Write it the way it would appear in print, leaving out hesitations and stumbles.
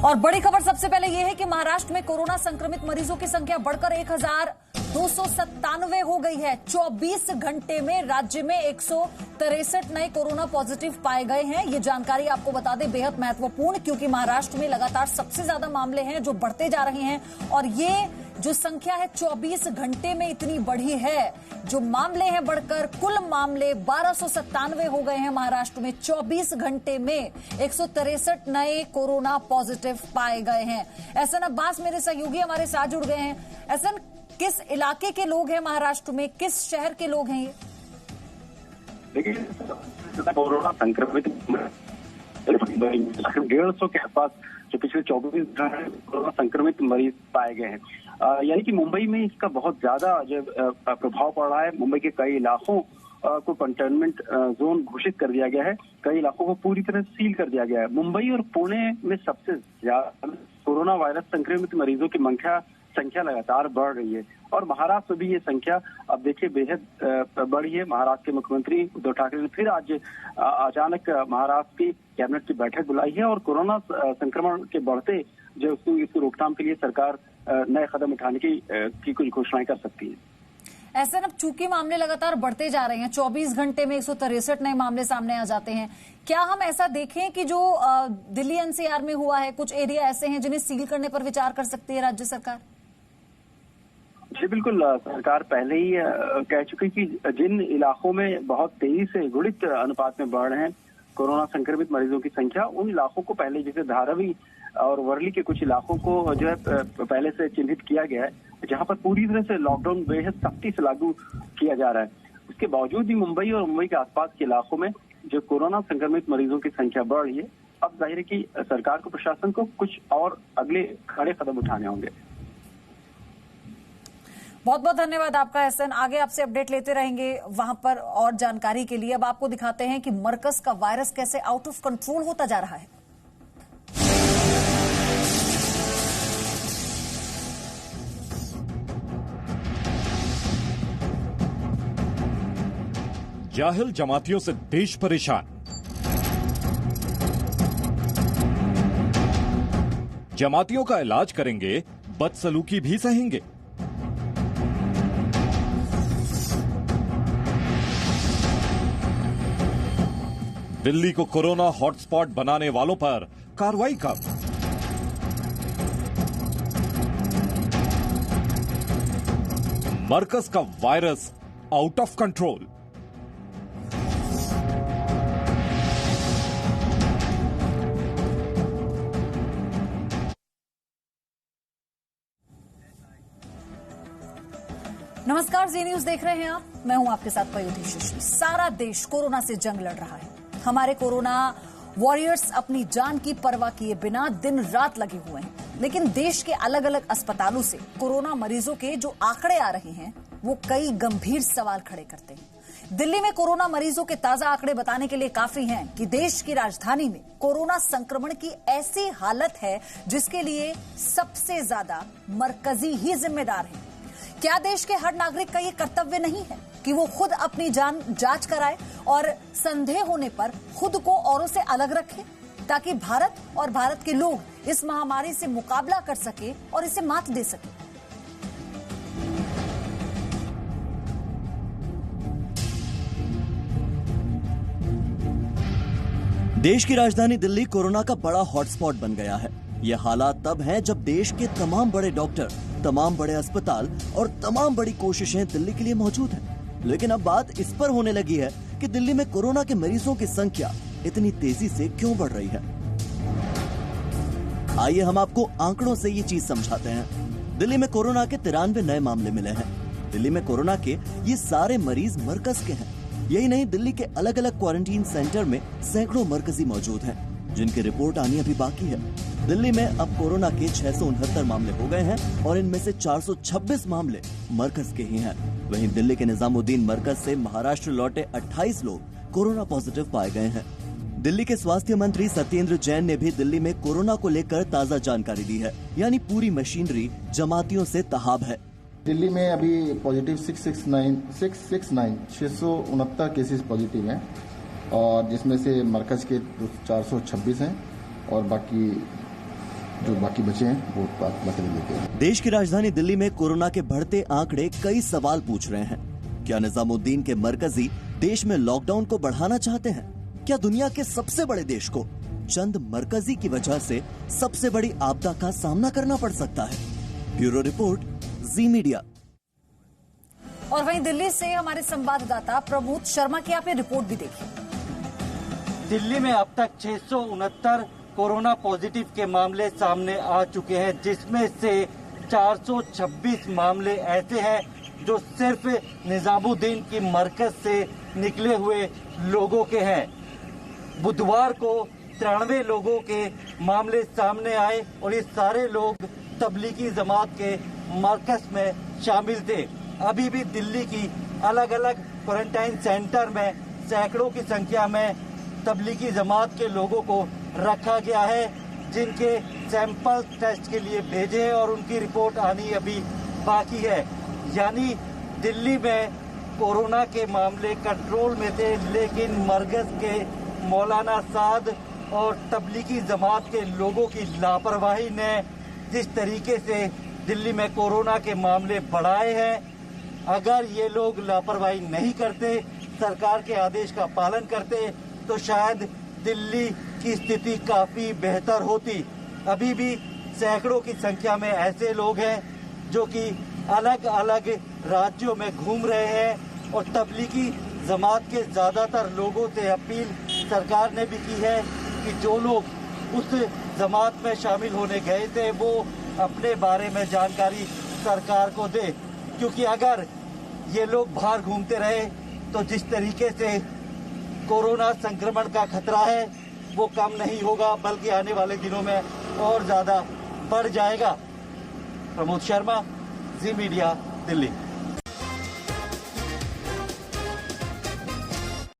और बड़ी खबर सबसे पहले यह है कि महाराष्ट्र में कोरोना संक्रमित मरीजों की संख्या बढ़कर 1297 हो गई है। 24 घंटे में राज्य में 163 नए कोरोना पॉजिटिव पाए गए हैं। ये जानकारी आपको बता दें बेहद महत्वपूर्ण, क्योंकि महाराष्ट्र में लगातार सबसे ज्यादा मामले हैं जो बढ़ते जा रहे हैं और ये जो संख्या है 24 घंटे में इतनी बढ़ी है। जो मामले हैं बढ़कर कुल मामले 1297 हो गए हैं महाराष्ट्र में। 24 घंटे में 163 नए कोरोना पॉजिटिव पाए गए हैं। एहसन अब्बास मेरे सहयोगी हमारे साथ जुड़ गए हैं। एहसन, किस इलाके के लोग हैं महाराष्ट्र में, किस शहर के लोग हैं ये? देखिए, कोरोना संक्रमित 150 के आसपास जो पिछले 24 घंटे कोरोना संक्रमित मरीज पाए गए हैं। यानी कि मुंबई में इसका बहुत ज्यादा जो प्रभाव पड़ रहा है। मुंबई के कई इलाकों को कंटेनमेंट जोन घोषित कर दिया गया है। कई इलाकों को पूरी तरह सील कर दिया गया है। मुंबई और पुणे में सबसे ज्यादा कोरोना वायरस संक्रमित मरीजों की संख्या लगातार बढ़ रही है और महाराष्ट्र में भी ये संख्या अब देखिए बेहद बढ़ी है। महाराष्ट्र के मुख्यमंत्री उद्धव ठाकरे ने फिर आज अचानक महाराष्ट्र की कैबिनेट की बैठक बुलाई है और कोरोना संक्रमण के बढ़ते जो इसकी रोकथाम के लिए सरकार नए कदम उठाने की कुछ घोषणाएं कर सकती है। ऐसे अब चूंकि मामले लगातार बढ़ते जा रहे हैं, 24 घंटे में 163 नए मामले सामने आ जाते हैं, क्या हम ऐसा देखें कि जो दिल्ली एनसीआर में हुआ है, कुछ एरिया ऐसे हैं जिन्हें सील करने पर विचार कर सकती है राज्य सरकार? जी बिल्कुल, सरकार पहले ही कह चुकी कि जिन इलाकों में बहुत तेजी से गुणित अनुपात में बढ़ रहे हैं कोरोना संक्रमित मरीजों की संख्या, उन इलाकों को पहले, जैसे धारावी और वर्ली के कुछ इलाकों को जो है पहले से चिन्हित किया गया है, जहां पर पूरी तरह से लॉकडाउन बेहद सख्ती से लागू किया जा रहा है। उसके बावजूद भी मुंबई और मुंबई के आसपास के इलाकों में जो कोरोना संक्रमित मरीजों की संख्या बढ़ रही है, अब जाहिर है कि सरकार को, प्रशासन को कुछ और अगले कड़े कदम उठाने होंगे। बहुत बहुत धन्यवाद आपका एहसन। आगे आपसे अपडेट लेते रहेंगे वहां पर और जानकारी के लिए। अब आपको दिखाते हैं कि मरकज का वायरस कैसे आउट ऑफ कंट्रोल होता जा रहा है। जाहिल जमातियों से देश परेशान। जमातियों का इलाज करेंगे, बदसलूकी भी सहेंगे। दिल्ली को कोरोना हॉटस्पॉट बनाने वालों पर कार्रवाई कब? मरकज का वायरस आउट ऑफ कंट्रोल। नमस्कार, जी न्यूज देख रहे हैं आप। मैं हूं आपके साथ पयोधी शिशु। सारा देश कोरोना से जंग लड़ रहा है। हमारे कोरोना वॉरियर्स अपनी जान की परवाह किए बिना दिन रात लगे हुए हैं, लेकिन देश के अलग अलग अस्पतालों से कोरोना मरीजों के जो आंकड़े आ रहे हैं वो कई गंभीर सवाल खड़े करते हैं। दिल्ली में कोरोना मरीजों के ताजा आंकड़े बताने के लिए काफी हैं कि देश की राजधानी में कोरोना संक्रमण की ऐसी हालत है जिसके लिए सबसे ज्यादा मरकजी ही जिम्मेदार है। क्या देश के हर नागरिक का ये कर्तव्य नहीं है कि वो खुद अपनी जांच कराए और संदेह होने पर खुद को औरों से अलग रखे, ताकि भारत और भारत के लोग इस महामारी से मुकाबला कर सके और इसे मात दे सके। देश की राजधानी दिल्ली कोरोना का बड़ा हॉटस्पॉट बन गया है। ये हालात तब हैं जब देश के तमाम बड़े डॉक्टर, तमाम बड़े अस्पताल और तमाम बड़ी कोशिशें दिल्ली के लिए मौजूद हैं। लेकिन अब बात इस पर होने लगी है कि दिल्ली में कोरोना के मरीजों की संख्या इतनी तेजी से क्यों बढ़ रही है। आइए हम आपको आंकड़ों से ये चीज समझाते हैं। दिल्ली में कोरोना के 93 नए मामले मिले हैं। दिल्ली में कोरोना के ये सारे मरीज मरकज के हैं। यही नहीं, दिल्ली के अलग अलग क्वारंटीन सेंटर में सैकड़ों मरकजी मौजूद हैं, जिनकी रिपोर्ट आनी अभी बाकी है। दिल्ली में अब कोरोना के 669 मामले हो गए हैं और इनमें से 426 मामले मरकज के ही हैं। वहीं दिल्ली के निजामुद्दीन मरकज से महाराष्ट्र लौटे 28 लोग कोरोना पॉजिटिव पाए गए हैं। दिल्ली के स्वास्थ्य मंत्री सत्येंद्र जैन ने भी दिल्ली में कोरोना को लेकर ताजा जानकारी दी है, यानी पूरी मशीनरी जमातियों से तहाब है। दिल्ली में अभी पॉजिटिव 669 केसेस पॉजिटिव हैं और जिसमें से मरकज के 426 हैं और बाकी जो बाकी बचे हैं वो बाकी दिल्ली के। देश की राजधानी दिल्ली में कोरोना के बढ़ते आंकड़े कई सवाल पूछ रहे हैं। क्या निजामुद्दीन के मरकजी देश में लॉकडाउन को बढ़ाना चाहते हैं? क्या दुनिया के सबसे बड़े देश को चंद मरकजी की वजह से सबसे बड़ी आपदा का सामना करना पड़ सकता है? ब्यूरो रिपोर्ट, जी मीडिया। और वहीं दिल्ली से हमारे संवाददाता प्रमोद शर्मा की आपने रिपोर्ट भी देखी। दिल्ली में अब तक 669 कोरोना पॉजिटिव के मामले सामने आ चुके हैं, जिसमें से 426 मामले ऐसे हैं जो सिर्फ निजामुद्दीन की मरकज से निकले हुए लोगों के हैं। बुधवार को 93 लोगों के मामले सामने आए और ये सारे लोग तबलीगी जमात के मरकज में शामिल थे। अभी भी दिल्ली की अलग अलग क्वारंटाइन सेंटर में सैकड़ों की संख्या में तबलीगी जमात के लोगों को रखा गया है, जिनके सैंपल टेस्ट के लिए भेजे हैं और उनकी रिपोर्ट आनी अभी बाकी है। यानी दिल्ली में कोरोना के मामले कंट्रोल में थे, लेकिन मरकज के मौलाना साद और तबलीगी जमात के लोगों की लापरवाही ने जिस तरीके से दिल्ली में कोरोना के मामले बढ़ाए हैं, अगर ये लोग लापरवाही नहीं करते, सरकार के आदेश का पालन करते, तो शायद दिल्ली की स्थिति काफी बेहतर होती। अभी भी सैकड़ों की संख्या में ऐसे लोग हैं जो कि अलग अलग राज्यों में घूम रहे हैं और तबलीगी जमात के ज्यादातर लोगों से अपील सरकार ने भी की है कि जो लोग उस जमात में शामिल होने गए थे वो अपने बारे में जानकारी सरकार को दे, क्योंकि अगर ये लोग बाहर घूमते रहे तो जिस तरीके से कोरोना संक्रमण का खतरा है वो कम नहीं होगा, बल्कि आने वाले दिनों में और ज्यादा बढ़ जाएगा। प्रमोद शर्मा, जी मीडिया, दिल्ली।